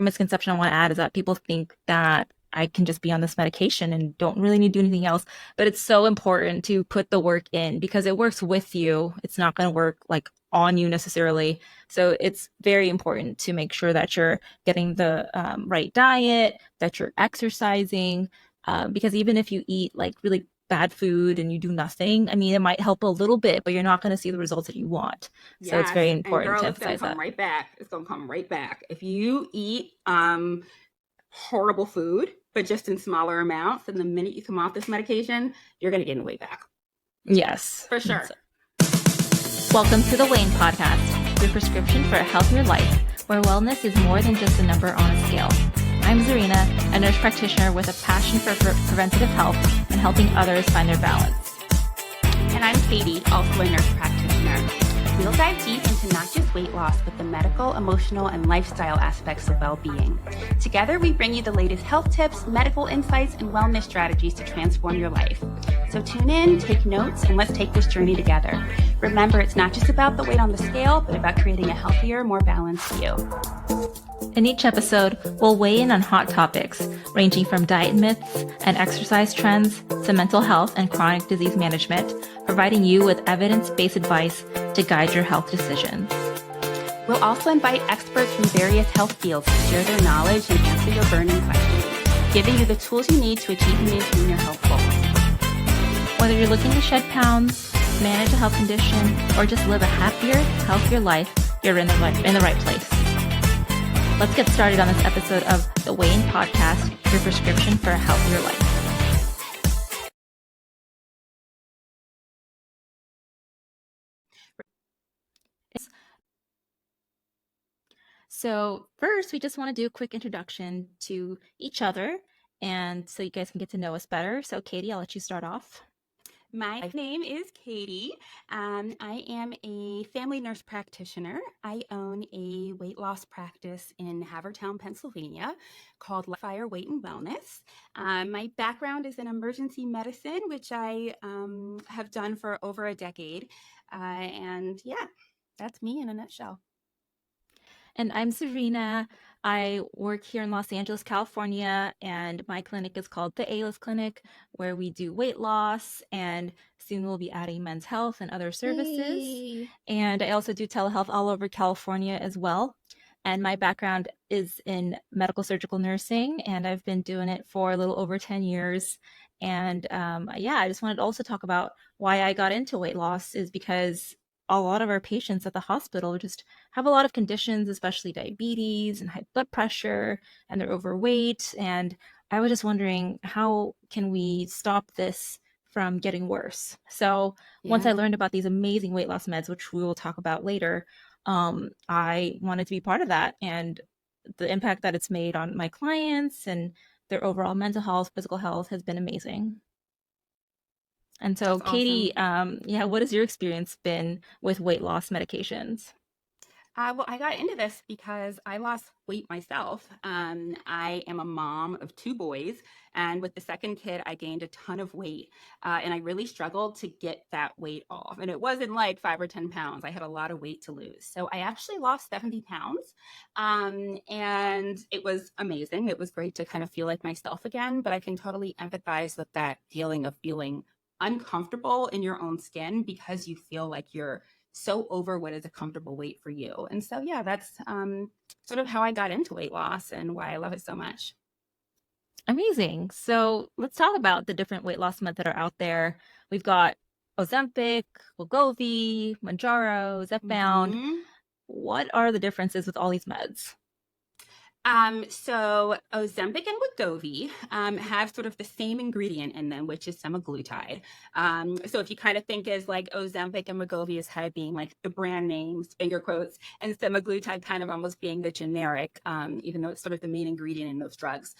misconception I want to add is that people think that I can just be on this medication and don't really need to do anything else. But it's so important to put the work in because it works with you. It's not going to work like on you necessarily. So it's very important to make sure that you're getting the right diet, that you're exercising, because even if you eat like really bad food and you do nothing, I mean, it might help a little bit, but you're not going to see the results that you want. So it's very Yes, and important girl, to it's gonna emphasize come that. right back. It's gonna come right back. If you eat horrible food, but just in smaller amounts, and the minute you come off this medication, you're gonna gain the weight back. Yes. For sure. Welcome to the Weigh In podcast, your prescription for a healthier life, where wellness is more than just a number on a scale. I'm Czarina, a nurse practitioner with a passion for preventative health and helping others find their balance. And I'm Katie, also a nurse practitioner. We'll dive deep into not just weight loss, but the medical, emotional, and lifestyle aspects of well-being. Together, we bring you the latest health tips, medical insights, and wellness strategies to transform your life. So tune in, take notes, and let's take this journey together. Remember, it's not just about the weight on the scale, but about creating a healthier, more balanced you. In each episode, we'll weigh in on hot topics, ranging from diet myths and exercise trends to mental health and chronic disease management, providing you with evidence-based advice to guide your health decisions. We'll also invite experts from various health fields to share their knowledge and answer your burning questions, giving you the tools you need to achieve and maintain your health goals. Whether you're looking to shed pounds, manage a health condition, or just live a happier, healthier life, you're in the right place. Let's get started on this episode of the Weigh In podcast, your prescription for a healthier life. So first, we just want to do a quick introduction to each other, and so you guys can get to know us better. So Katie, I'll let you start off. My name is Katie. I am a family nurse practitioner. I own a weight loss practice in Havertown, Pennsylvania called Fire Weight and Wellness. My background is in emergency medicine, which I have done for over a decade. And yeah, that's me in a nutshell. And I'm Czarina. I work here in Los Angeles, California, and my clinic is called the A-List Clinic, where we do weight loss, and soon we'll be adding men's health and other services. Yay. And I also do telehealth all over California as well. And my background is in medical surgical nursing, and I've been doing it for a little over 10 years. And yeah, I just wanted to also talk about why I got into weight loss is because a lot of our patients at the hospital just have a lot of conditions, especially diabetes and high blood pressure, and they're overweight. And I was just wondering, how can we stop this from getting worse? So once I Yeah. learned about these amazing weight loss meds, which we will talk about later, I wanted to be part of that. And the impact that it's made on my clients and their overall mental health, physical health has been amazing. And so, That's Katie, awesome. yeah, what has your experience been with weight loss medications? Well, I got into this because I lost weight myself. I am a mom of two boys, and with the second kid, I gained a ton of weight, and I really struggled to get that weight off. And it wasn't like 5 or 10 pounds. I had a lot of weight to lose, so I actually lost 70 pounds, and it was amazing. It was great to kind of feel like myself again. But I can totally empathize with that feeling of feeling uncomfortable in your own skin because you feel like you're so over what is a comfortable weight for you. And so, yeah, that's sort of how I got into weight loss and why I love it so much. Amazing. So let's talk about the different weight loss meds that are out there. We've got Ozempic, Wegovy, Mounjaro, Zepbound. Hmm. What are the differences with all these meds? So Ozempic and Wegovy have sort of the same ingredient in them, which is semaglutide. So if you kind of think as like Ozempic and Wegovy as kind of being like the brand names, finger quotes, and semaglutide kind of almost being the generic, even though it's sort of the main ingredient in those drugs.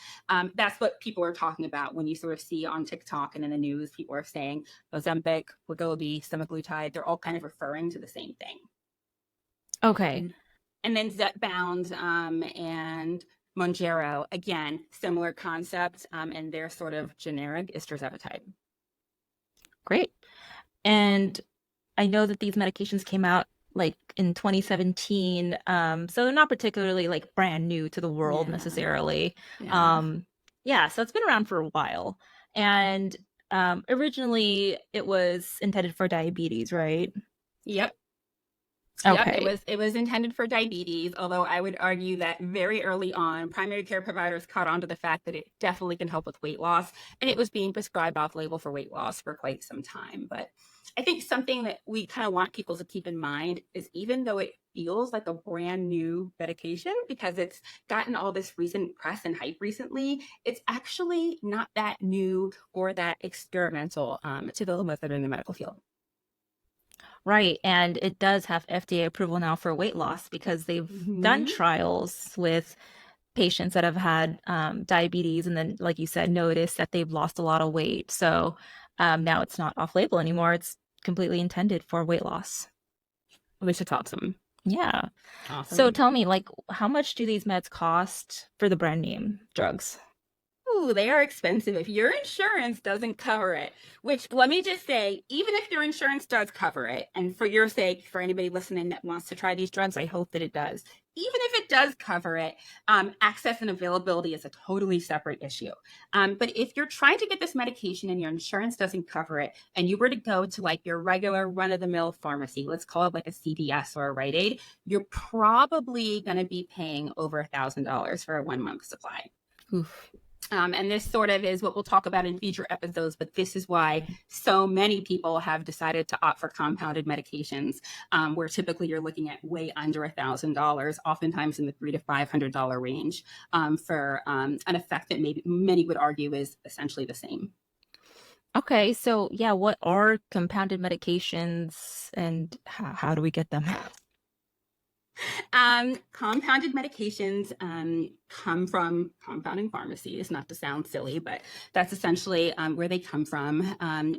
That's what people are talking about when you sort of see on TikTok and in the news, people are saying Ozempic, Wegovy, semaglutide, they're all kind of referring to the same thing. Okay, And then Zepbound and Mounjaro, again, similar concept, and their sort of generic is great. And I know that these medications came out like in 2017. So they're not particularly like brand new to the world Yeah. necessarily. Yeah. Um, yeah, so it's been around for a while. And originally it was intended for diabetes, right? Yep. Yep, Okay. it was intended for diabetes, although I would argue that very early on, primary care providers caught on to the fact that it definitely can help with weight loss, and it was being prescribed off label for weight loss for quite some time. But I think something that we kind of want people to keep in mind is even though it feels like a brand new medication because it's gotten all this recent press and hype recently, it's actually not that new or that experimental to those that are in the medical field. Right. And it does have FDA approval now for weight loss because they've done Mm-hmm. trials with patients that have had diabetes and then, like you said, noticed that they've lost a lot of weight. So now it's not off label anymore. It's completely intended for weight loss. Which is awesome. Yeah. So Awesome. tell me, like, how much do these meds cost for the brand name drugs? Ooh, they are expensive if your insurance doesn't cover it. Which, let me just say, even if your insurance does cover it, and for your sake, for anybody listening that wants to try these drugs, I hope that it does. Even if it does cover it, access and availability is a totally separate issue. But if you're trying to get this medication and your insurance doesn't cover it, and you were to go to like your regular run of the mill pharmacy, let's call it like a CVS or a Rite Aid, you're probably going to be paying over $1,000 for a 1 month supply. Oof. And this sort of is what we'll talk about in future episodes, but this is why so many people have decided to opt for compounded medications, where typically you're looking at way under $1,000, oftentimes in the $300 to $500 range, for an effect that maybe many would argue is essentially the same. Okay, so yeah, what are compounded medications and how do we get them? Compounded medications come from compounding pharmacies, not to sound silly, but that's essentially where they come from.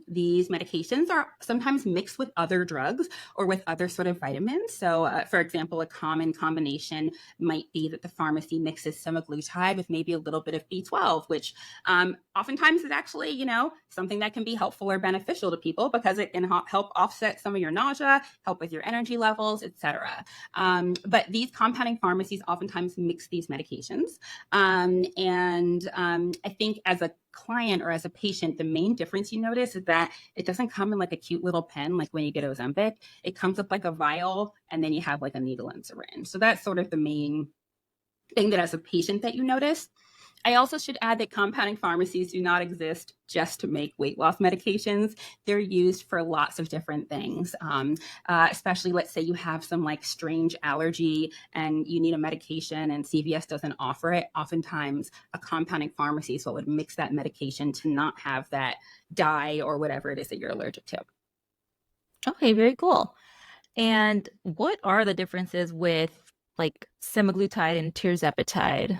These medications are sometimes mixed with other drugs or with other sort of vitamins. So, for example, a common combination might be that the pharmacy mixes semaglutide with maybe a little bit of B12, which oftentimes is actually, something that can be helpful or beneficial to people because it can help offset some of your nausea, help with your energy levels, etc. But these compounding pharmacies oftentimes mix these medications. I think as a client or as a patient, the main difference you notice is that it doesn't come in like a cute little pen, like when you get Ozempic. It comes up like a vial, and then you have like a needle and syringe. So that's sort of the main thing that as a patient that you notice. I also should add that compounding pharmacies do not exist just to make weight loss medications. They're used for lots of different things, especially let's say you have some like strange allergy and you need a medication and CVS doesn't offer it. Oftentimes, a compounding pharmacy is what would mix that medication to not have that dye or whatever it is that you're allergic to. Okay, very cool. And what are the differences with like semaglutide and tirzepatide?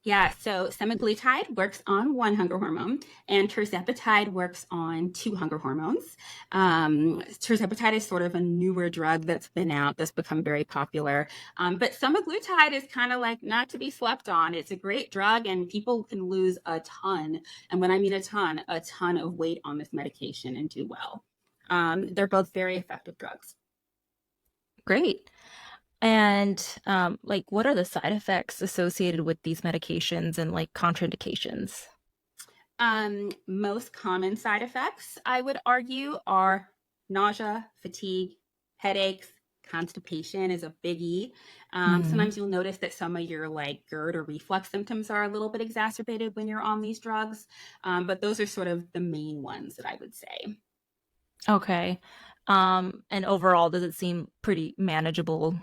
Yeah, so semaglutide works on one hunger hormone, and tirzepatide works on two hunger hormones. Tirzepatide is sort of a newer drug that's been out, that's become very popular. But semaglutide is kind of like not to be slept on. It's a great drug, and people can lose a ton. And when I mean a ton of weight on this medication and do well. They're both very effective drugs. Great. And like what are the side effects associated with these medications and like contraindications? Most common side effects, I would argue, are nausea, fatigue, headaches, constipation is a biggie. Hmm. Sometimes you'll notice that some of your like GERD or reflux symptoms are a little bit exacerbated when you're on these drugs. But those are sort of the main ones that I would say. Okay. And overall, does it seem pretty manageable?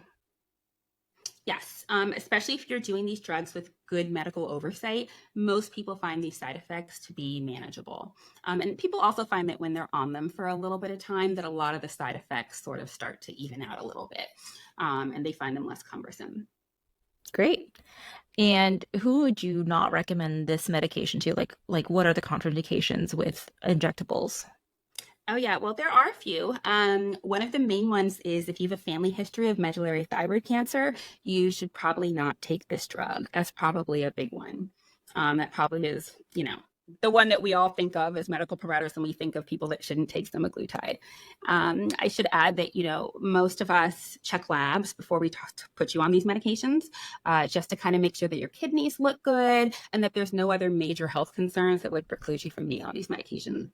Yes, especially if you're doing these drugs with good medical oversight, most people find these side effects to be manageable. And people also find that when they're on them for a little bit of time, that a lot of the side effects sort of start to even out a little bit, and they find them less cumbersome. Great. And who would you not recommend this medication to? Like what are the contraindications with injectables? Oh, yeah. Well, there are a few. One of the main ones is if you have a family history of medullary thyroid cancer, you should probably not take this drug. That's probably a big one. That probably is, the one that we all think of as medical providers when we think of people that shouldn't take semaglutide. I should add that, most of us check labs before we put you on these medications, just to kind of make sure that your kidneys look good and that there's no other major health concerns that would preclude you from being on these medications.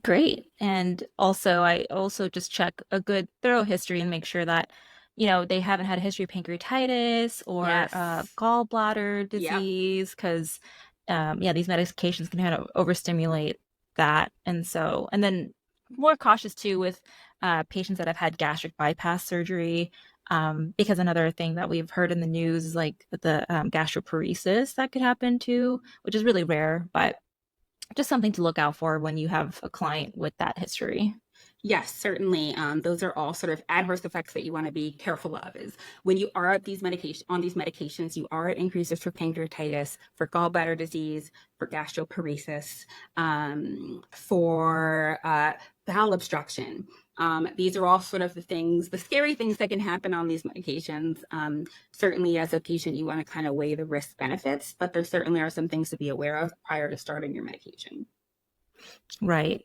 Great. And also, I also just check a good thorough history and make sure that, they haven't had a history of pancreatitis or Yes. gallbladder Yep. disease, because, yeah, these medications can kind of overstimulate that. And then more cautious too with patients that have had gastric bypass surgery, because another thing that we've heard in the news is like the gastroparesis that could happen too, which is really rare, but just something to look out for when you have a client with that history. Yes, certainly. Those are all sort of adverse effects that you want to be careful of. Is when you are at these medications, you are at increased risk for pancreatitis, for gallbladder disease, for gastroparesis, for bowel obstruction. These are all sort of the scary things that can happen on these medications. Certainly, as a patient, you want to kind of weigh the risk benefits, but there certainly are some things to be aware of prior to starting your medication. Right.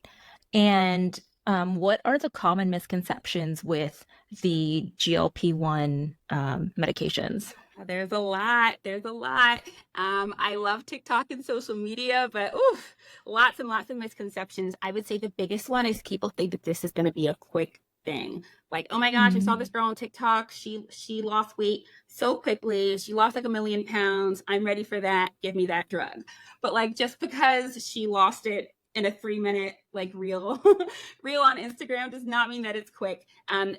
And what are the common misconceptions with the GLP-1 medications? There's a lot. There's a lot. I love TikTok and social media, but oof, lots and lots of misconceptions. I would say the biggest one is people think that this is going to be a quick thing. Like, oh my gosh, I saw this Mm. girl on TikTok. She lost weight so quickly. She lost like 1 million pounds. I'm ready for that. Give me that drug. But like, just because she lost it in a 3 minute like reel reel on Instagram does not mean that it's quick.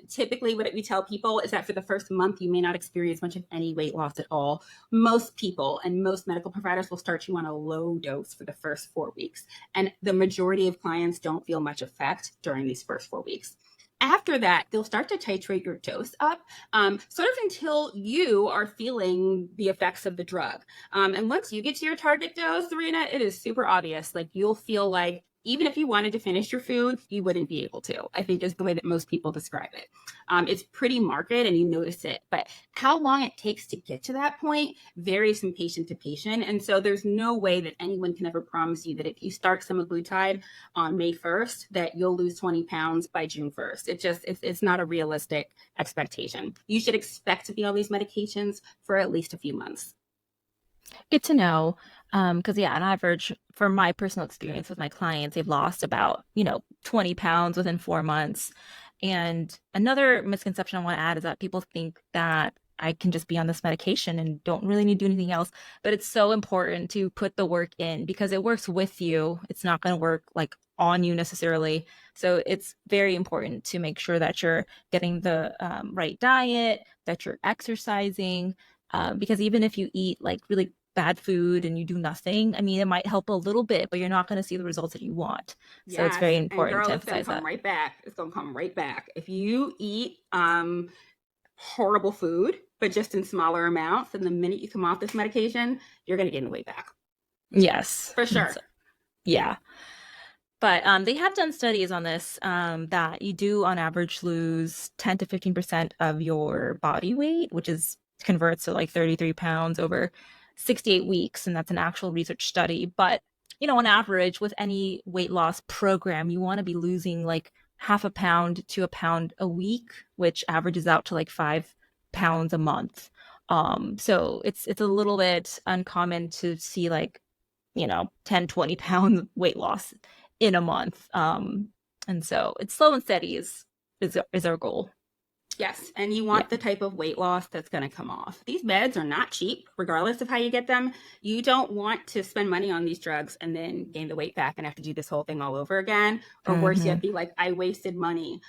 Typically, what we tell people is that for the first month, you may not experience much of any weight loss at all. Most people and most medical providers will start you on a low dose for the first 4 weeks. And the majority of clients don't feel much effect during these first 4 weeks. After that, they'll start to titrate your dose up, sort of until you are feeling the effects of the drug. And once you get to your target dose, Serena, it is super obvious. Like you'll feel like even if you wanted to finish your food, you wouldn't be able to. I think is the way that most people describe it. It's pretty marked and you notice it, but how long it takes to get to that point varies from patient to patient. And so there's no way that anyone can ever promise you that if you start semaglutide on May 1st, that you'll lose 20 pounds by June 1st. It's not a realistic expectation. You should expect to be on these medications for at least a few months. Good to know. Because yeah, on average, from my personal experience with my clients, they've lost about, 20 pounds within 4 months. And another misconception I want to add is that people think that I can just be on this medication and don't really need to do anything else. But it's so important to put the work in because it works with you. It's not going to work like on you necessarily. So it's very important to make sure that you're getting the right diet, that you're exercising, because even if you eat like really bad food and you do nothing, I mean, it might help a little bit, but you're not going to see the results that you want. So it's Yes, very and important girl, to it's gonna emphasize come that. right back. It's gonna come right back. If you eat horrible food, but just in smaller amounts, then the minute you come off this medication, you're gonna gain the weight back. Yes. For sure. So, yeah. But they have done studies on this, that you do on average lose 10 to 15% of your body weight, which is converts to like 33 pounds over 68 weeks. And that's an actual research study. But, on average, with any weight loss program, you want to be losing like half a pound to a pound a week, which averages out to like 5 pounds a month. So it's a little bit uncommon to see like 10, 20 pounds weight loss in a month. And so it's slow and steady is our goal. Yes, and you Yeah. want the type of weight loss that's going to come off. These meds are not cheap, regardless of how you get them. You don't want to spend money on these drugs and then gain the weight back and have to do this whole thing all over again, or worse Hmm. yet, be like, I wasted money.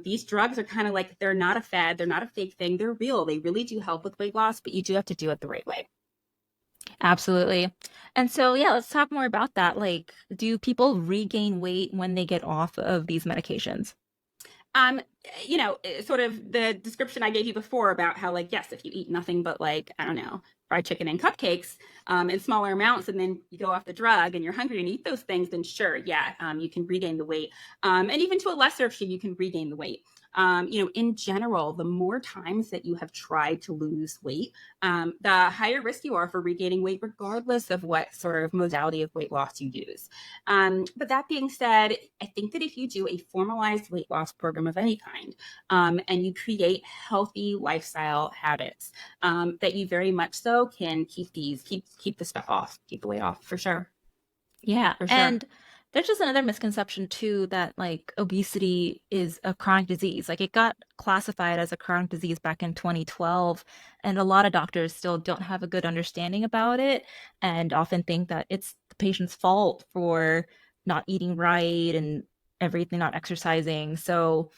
These drugs are kind of like they're not a fad, they're not a fake thing, they're real. They really do help with weight loss, but you do have to do it the right way. Absolutely. And so, yeah, let's talk more about that. Like, do people regain weight when they get off of these medications? um sort of the description I gave you before about how, like, yes, if you eat nothing but, like, I don't know, fried chicken and cupcakes, in smaller amounts, and then you go off the drug and you're hungry and eat those things, then sure, yeah, you can regain the weight, and even to a lesser extent you can regain the weight. In general, the more times that you have tried to lose weight, the higher risk you are for regaining weight, regardless of what sort of modality of weight loss you use. But that being said, I think that if you do a formalized weight loss program of any kind, and you create healthy lifestyle habits, that you very much so can keep the stuff off, keep the weight off for sure, Yeah, for sure. and there's just another misconception too that like obesity is a chronic disease. Like it got classified as a chronic disease back in 2012, and a lot of doctors still don't have a good understanding about it and often think that it's the patient's fault for not eating right and everything, not exercising. So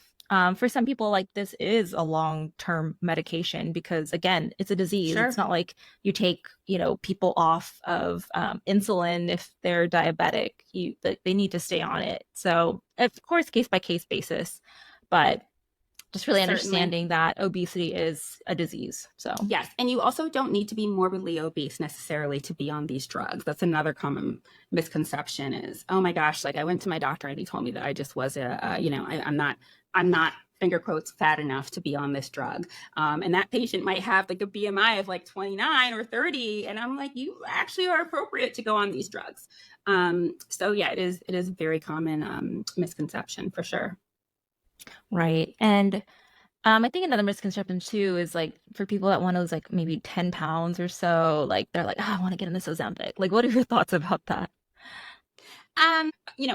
for some people, like this is a long-term medication because again, it's a disease. It's Sure. not like you take, people off of insulin if they're diabetic. They need to stay on it. So of course, case by case basis, but just really Certainly. understanding that obesity is a disease. So Yes. And you also don't need to be morbidly obese necessarily to be on these drugs. That's another common misconception is, oh my gosh, like I went to my doctor and he told me that I just was I'm not finger quotes fat enough to be on this drug. And that patient might have like a BMI of like 29 or 30. And I'm like, you actually are appropriate to go on these drugs. So yeah, it is a very common misconception for sure. right. And I think another misconception too is like for people that want to lose like maybe 10 pounds or so, like they're like, oh, I want to get in this Ozempic. Like, what are your thoughts about that?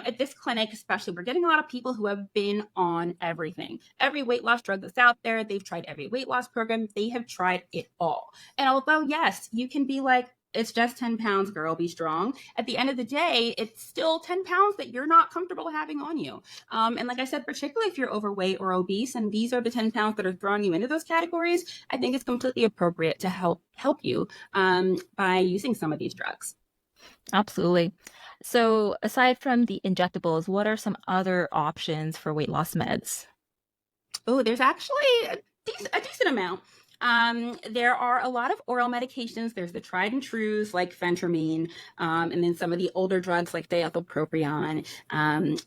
At this clinic, especially, we're getting a lot of people who have been on everything. Every weight loss drug that's out there, they've tried every weight loss program, they have tried it all. And although, yes, you can be like, it's just 10 pounds, girl, be strong. At the end of the day, it's still 10 pounds that you're not comfortable having on you. And like I said, particularly if you're overweight or obese, and these are the 10 pounds that are throwing you into those categories, I think it's completely appropriate to help you by using some of these drugs. Absolutely. So, aside from the injectables, what are some other options for weight loss meds? Oh, there's actually a decent amount. There are a lot of oral medications. There's the tried and trues like phentermine, and then some of the older drugs like diethylpropion.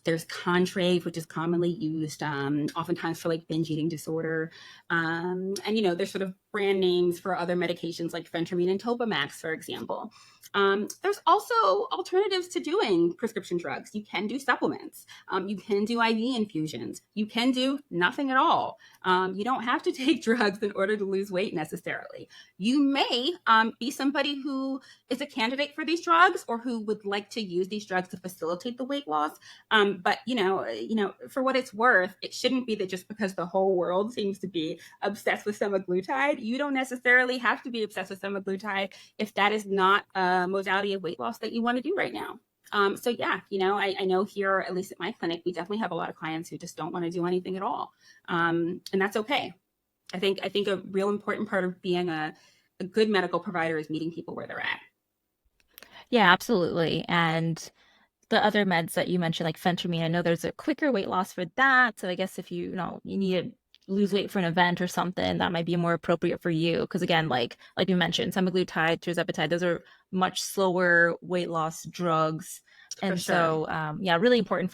There's Contrave, which is commonly used oftentimes for like binge eating disorder. And there's sort of brand names for other medications like phentermine and Topamax, for example. There's also alternatives to doing prescription drugs. You can do supplements. You can do IV infusions. You can do nothing at all. You don't have to take drugs in order to lose weight necessarily. You may be somebody who is a candidate for these drugs or who would like to use these drugs to facilitate the weight loss. But for what it's worth, it shouldn't be that just because the whole world seems to be obsessed with semaglutide, you don't necessarily have to be obsessed with semaglutide if that is not a modality of weight loss that you want to do right now. So yeah, I know here, at least at my clinic, we definitely have a lot of clients who just don't want to do anything at all. And that's okay. I think a real important part of being a good medical provider is meeting people where they're at. Yeah, absolutely. And the other meds that you mentioned, like phentermine, I know there's a quicker weight loss for that. So I guess if you need to lose weight for an event or something, that might be more appropriate for you. Because again, like you mentioned, semaglutide, tirzepatide, those are much slower weight loss drugs. For And sure. so, yeah, really important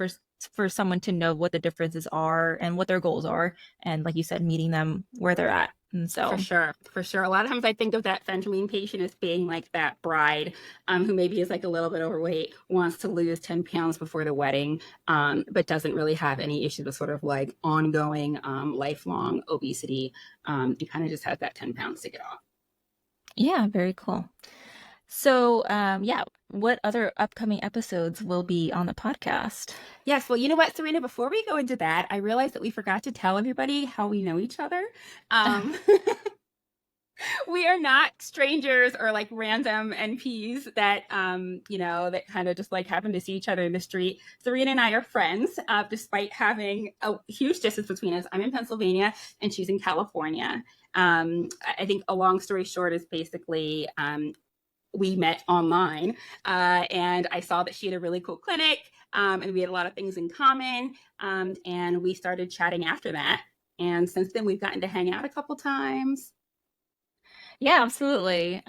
for someone to know what the differences are and what their goals are. And like you said, meeting them where they're at. And For so, sure, for sure. A lot of times I think of that phentermine patient as being like that bride who maybe is like a little bit overweight, wants to lose 10 pounds before the wedding, but doesn't really have any issues with sort of like ongoing, lifelong obesity, and kind of just has that 10 pounds to get off. yeah, very cool. So, yeah, what other upcoming episodes will be on the podcast? Yes, well, you know what, Serena, before we go into that, I realized that we forgot to tell everybody how we know each other. Um, we are not strangers or like random NPs that kind of just like happen to see each other in the street. Serena and I are friends, despite having a huge distance between us. I'm in Pennsylvania and she's in California. I think a long story short is basically we met online, and I saw that she had a really cool clinic, and we had a lot of things in common, and we started chatting after that. And since then, we've gotten to hang out a couple times. Yeah, absolutely.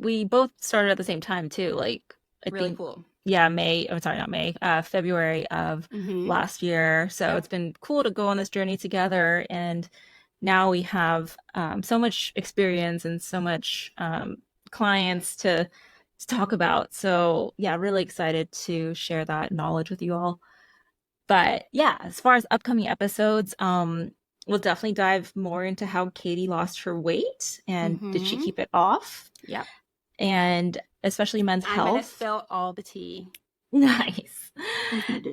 We both started at the same time too. Like I Really think cool. yeah, May, I'm sorry, not May, February of Mm-hmm. last year. So Yep. it's been cool to go on this journey together. And now we have so much experience and so much clients to talk about. So yeah, really excited to share that knowledge with you all. But yeah, as far as upcoming episodes, we'll definitely dive more into how Katie lost her weight and did she Mm-hmm. keep it off, Yep. and especially men's I'm gonna health. spill all the tea. Nice.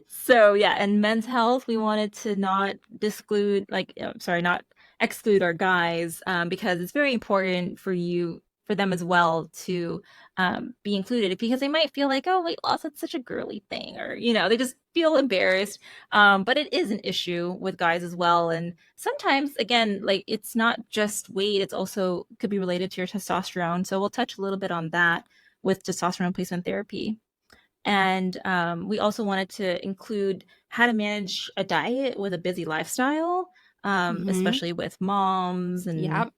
So yeah, and men's health, we wanted to not disclude, like, sorry, not exclude our guys, because it's very important for you, for them as well to be included because they might feel like, oh, weight loss, it's such a girly thing, or they just feel embarrassed. But it is an issue with guys as well, and sometimes, again, like it's not just weight; it's also could be related to your testosterone. So we'll touch a little bit on that with testosterone replacement therapy. And we also wanted to include how to manage a diet with a busy lifestyle, Mm-hmm. especially with moms and, Yep.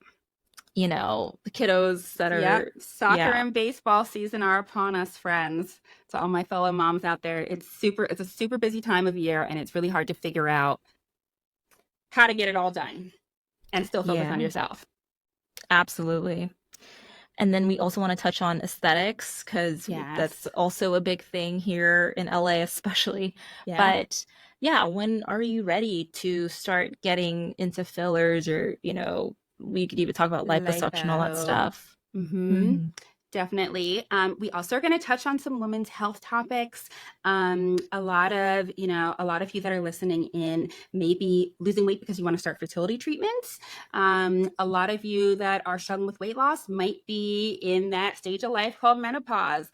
the kiddos that Yep. are, Soccer yeah, and baseball season are upon us, friends. To all my fellow moms out there, it's a super busy time of year, and it's really hard to figure out how to get it all done and still focus on yeah, yourself. absolutely. And then we also want to touch on aesthetics because that's Yes. also a big thing here in LA, especially. Yeah. But yeah, when are you ready to start getting into fillers or, we could even talk about liposuction, all that Lipo. stuff. Mm-hmm. Hmm. Definitely. We also are going to touch on some women's health topics. A lot of you that are listening in may be losing weight because you want to start fertility treatments. A lot of you that are struggling with weight loss might be in that stage of life called menopause,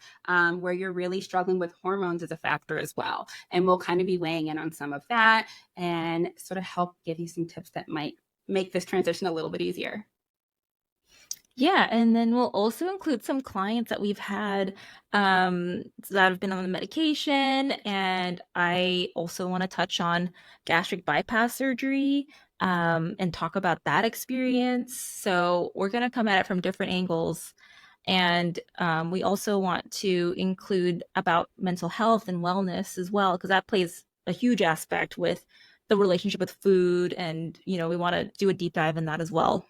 where you're really struggling with hormones as a factor as well. And we'll kind of be weighing in on some of that and sort of help give you some tips that might make this transition a little bit easier. Yeah, and then we'll also include some clients that we've had that have been on the medication, and I also want to touch on gastric bypass surgery and talk about that experience. So we're going to come at it from different angles, and we also want to include about mental health and wellness as well, because that plays a huge aspect with the relationship with food, and we want to do a deep dive in that as well.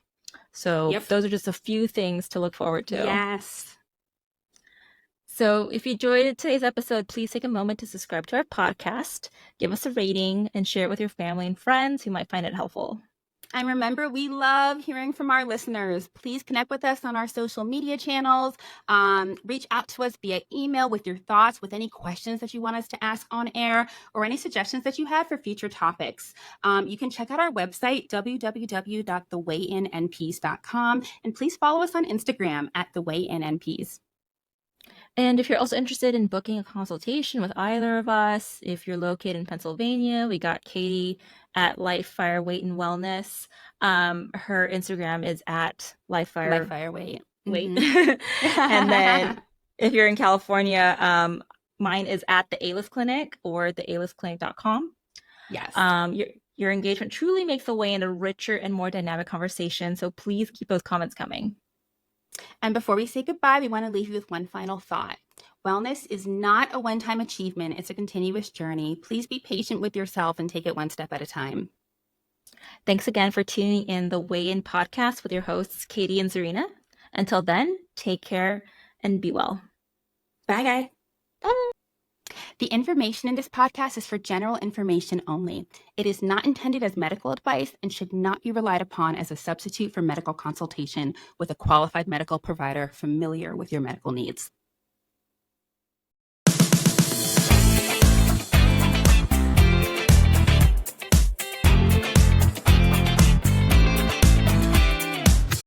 So Yep. those are just a few things to look forward to. Yes. So if you enjoyed today's episode, please take a moment to subscribe to our podcast, give us a rating, and share it with your family and friends who might find it helpful. And remember, we love hearing from our listeners. Please connect with us on our social media channels. Reach out to us via email with your thoughts, with any questions that you want us to ask on air, or any suggestions that you have for future topics. You can check out our website, www.theweighInNPs.com, and please follow us on Instagram at theweighInNPs. And if you're also interested in booking a consultation with either of us, if you're located in Pennsylvania, we got Katie at Lifefire Weight and Wellness. Her Instagram is at Life Lifefire Fire Weight. Weight. Mm-hmm. And then if you're in California, mine is at the A-List Clinic or the alistclinic.com. Yes. Your engagement truly makes the way in a richer and more dynamic conversation. So please keep those comments coming. And before we say goodbye, we want to leave you with one final thought. Wellness is not a one time achievement, it's a continuous journey. Please be patient with yourself and take it one step at a time. Thanks again for tuning in the Weigh In podcast with your hosts, Katie and Czarina. Until then, take care and be well. Bye, guys. Bye. The information in this podcast is for general information only. It is not intended as medical advice and should not be relied upon as a substitute for medical consultation with a qualified medical provider familiar with your medical needs.